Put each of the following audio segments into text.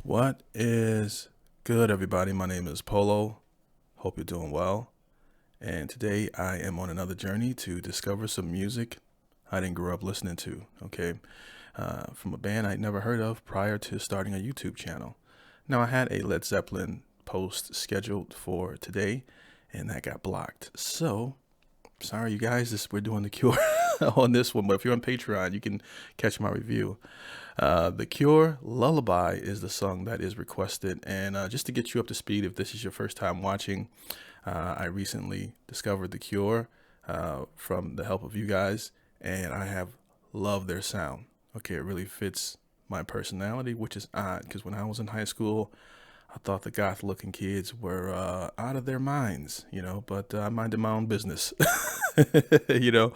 What is good, everybody? My name is Polo. Hope you're doing well. And today I am on another journey to discover some music I didn't grow up listening to, okay? From a band I'd never heard of prior to starting a YouTube channel. Now, I had a Led Zeppelin post scheduled for today, and that got blocked. So, sorry, you guys, we're doing The Cure on this one, but if you're on Patreon, you can catch my review. The Cure, Lullaby is the song that is requested. And just to get you up to speed, if this is your first time watching, I recently discovered The Cure from the help of you guys, and I have loved their sound. Okay, it really fits my personality, which is odd because when I was in high school, I thought the goth looking kids were out of their minds, but I minded my own business, you know,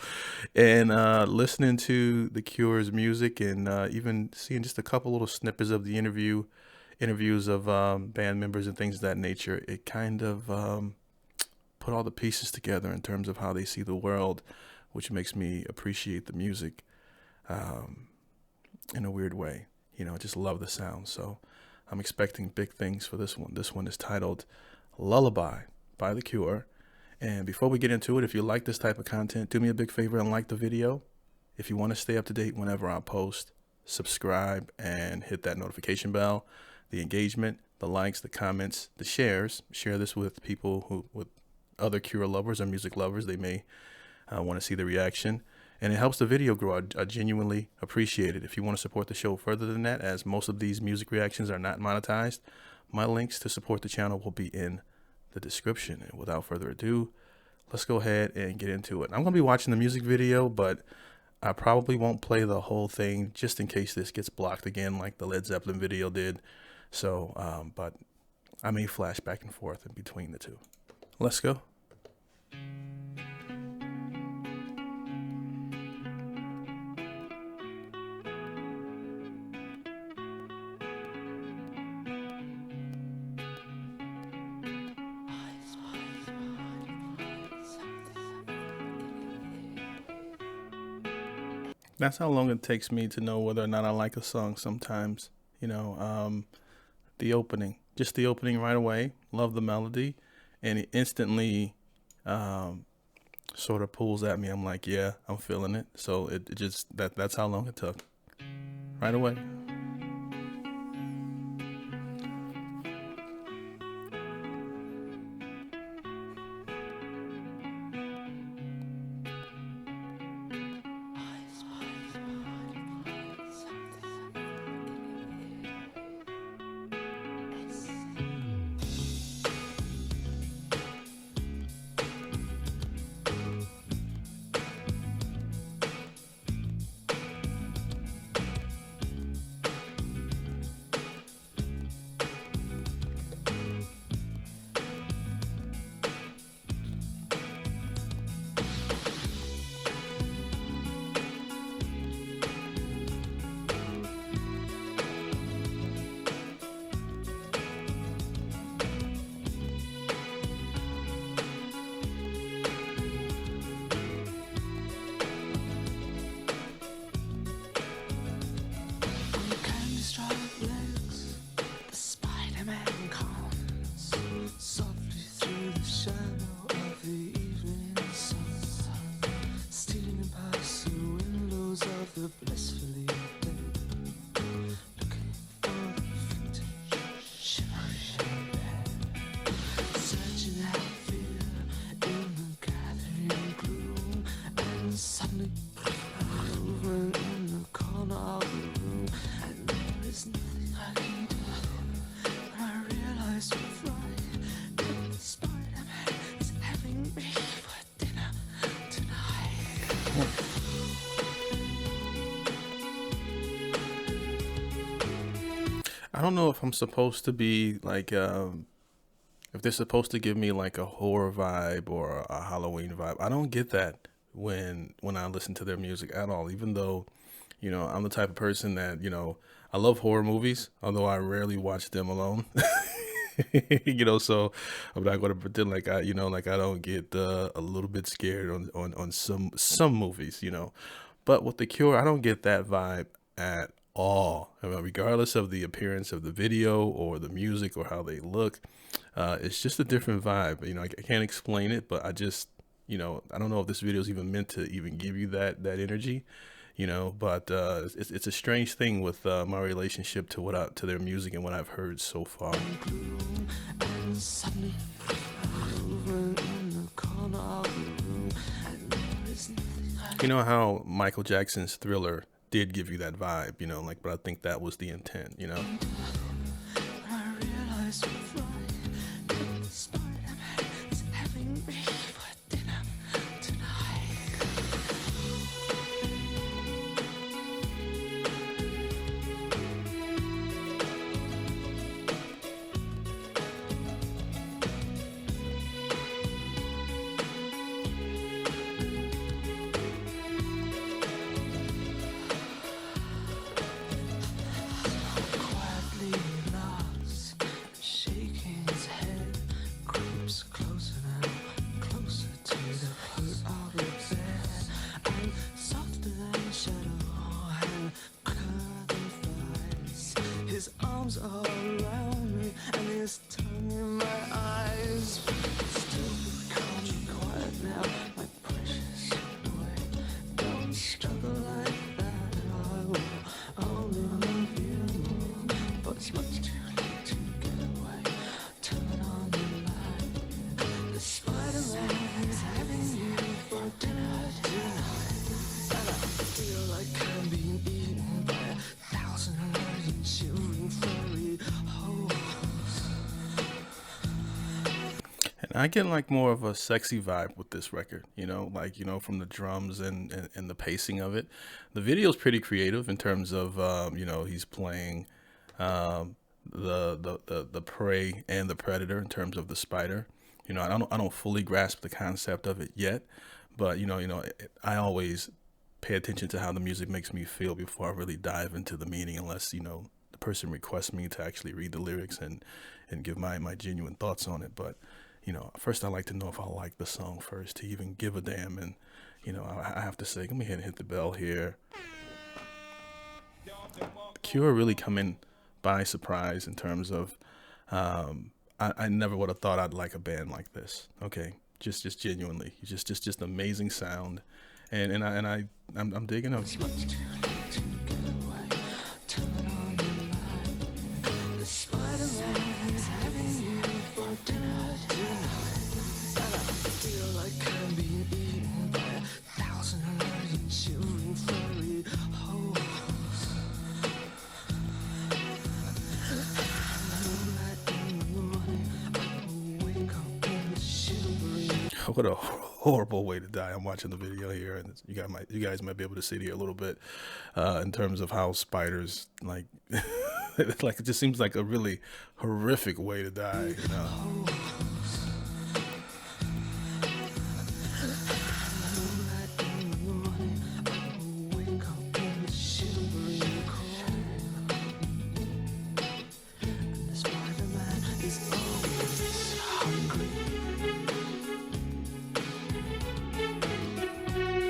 and listening to The Cure's music and even seeing just a couple little snippets of the interviews of band members and things of that nature, it kind of put all the pieces together in terms of how they see the world, which makes me appreciate the music in a weird way. I just love the sound. So I'm expecting big things for this one. This one is titled Lullaby by The Cure. And before we get into it, if you like this type of content, do me a big favor and like the video. If you want to stay up to date whenever I post, subscribe and hit that notification bell. The engagement, the likes, the comments, the shares. Share this with people with other Cure lovers or music lovers. They may want to see the reaction. And it helps the video grow. I genuinely appreciate it. If you want to support the show further than that, as most of these music reactions are not monetized, my links to support the channel will be in the description. And without further ado, let's go ahead and get into it. I'm going to be watching the music video, but I probably won't play the whole thing just in case this gets blocked again like the Led Zeppelin video did. So, but I may flash back and forth in between the two. Let's go. That's how long it takes me to know whether or not I like a song sometimes. The opening, just the opening right away. Love the melody. And it instantly sort of pulls at me. I'm like, yeah, I'm feeling it. So it just, that's how long it took. Right away. I don't know if I'm supposed to be like, if they're supposed to give me like a horror vibe or a Halloween vibe. I don't get that when I listen to their music at all, even though, I'm the type of person that, I love horror movies, although I rarely watch them alone. So I'm not going to pretend like I don't get a little bit scared on some movies, But with The Cure, I don't get that vibe at awe. I mean, regardless of the appearance of the video or the music or how they look. It's just a different vibe. I can't explain it, but I just, I don't know if this video is even meant to even give you that energy, but it's a strange thing with my relationship to their music and what I've heard so far. You know how Michael Jackson's Thriller did give you that vibe, but I think that was the intent. His arms are around me and his tongue in my eyes. Still calm, quiet now, my precious boy. Don't struggle like that. I will only love you more. But it's much too late to get away. Turn on the light. The Spider-Man is having you for dinner tonight. And I feel like I'm being eaten by 1,000 million children furry holes. And I get like more of a sexy vibe with this record, from the drums and the pacing of it. The video is pretty creative in terms of, he's playing the prey and the predator in terms of the spider. I don't fully grasp the concept of it yet, but I always pay attention to how the music makes me feel before I really dive into the meaning, unless the person requests me to actually read the lyrics and give my genuine thoughts on it. But first I like to know if I like the song first to even give a damn. And I have to say, let me ahead and hit the bell here. Cure really come in by surprise in terms of I never would have thought I'd like a band like this. Okay, just genuinely, just amazing sound, and I'm digging them. What a horrible way to die. I'm watching the video here, and you guys might be able to see it here a little bit in terms of how spiders like it just seems like a really horrific way to die.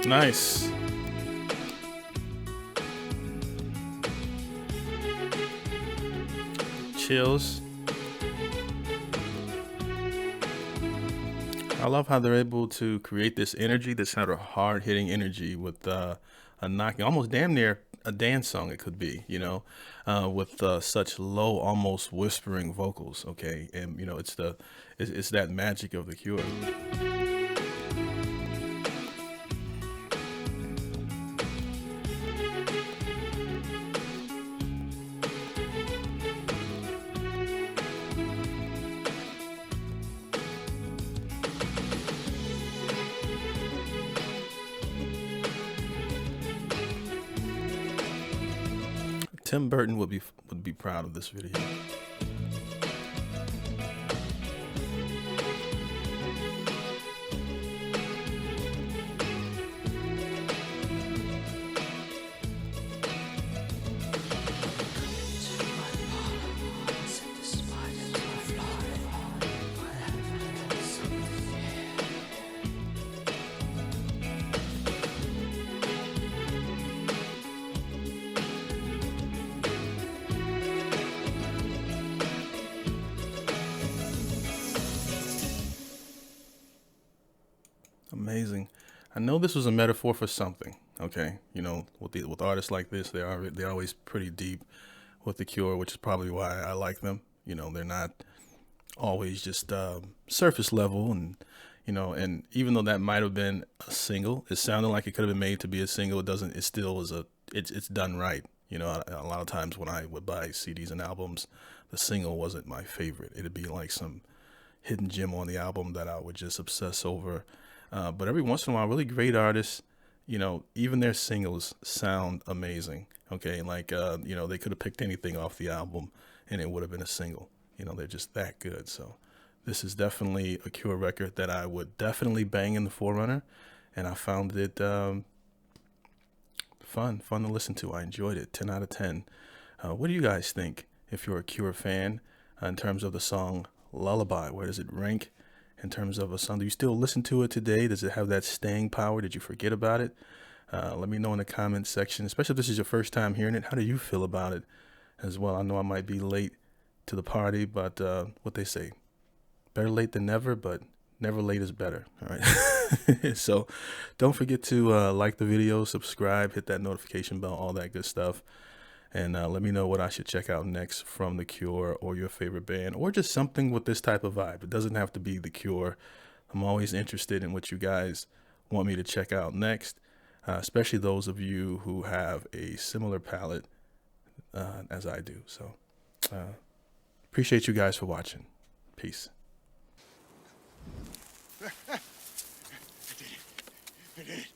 Nice. Chills. I love how they're able to create this energy, this kind of hard-hitting energy with a knocking, almost damn near a dance song it could be, with such low, almost whispering vocals. Okay, and it's that magic of the Cure. Tim Burton would be proud of this video. Amazing. I know this was a metaphor for something. Okay, with artists like this, they're always pretty deep with the Cure, which is probably why I like them. They're not always just surface level, and even though that might have been a single, it sounded like it could have been made to be a single. It doesn't. It still was it's done right. A lot of times when I would buy CDs and albums, the single wasn't my favorite. It'd be like some hidden gem on the album that I would just obsess over. But every once in a while, really great artists, even their singles sound amazing. Okay, like they could have picked anything off the album and it would have been a single. They're just that good. So this is definitely a Cure record that I would definitely bang in the Forerunner, and I found it fun to listen to. I enjoyed it. 10 out of 10. What do you guys think? If you're a Cure fan, in terms of the song Lullaby, where does it rank in terms of a song? Do you still listen to it today? Does it have that staying power? Did you forget about it? Let me know in the comments section, especially if this is your first time hearing it. How do you feel about it as well? I know I might be late to the party, but what they say, better late than never, but never late is better. All right. So don't forget to like the video, subscribe, hit that notification bell, all that good stuff. And let me know what I should check out next from The Cure or your favorite band, or just something with this type of vibe. It doesn't have to be The Cure. I'm always interested in what you guys want me to check out next, especially those of you who have a similar palette as I do. So appreciate you guys for watching. Peace. I did it.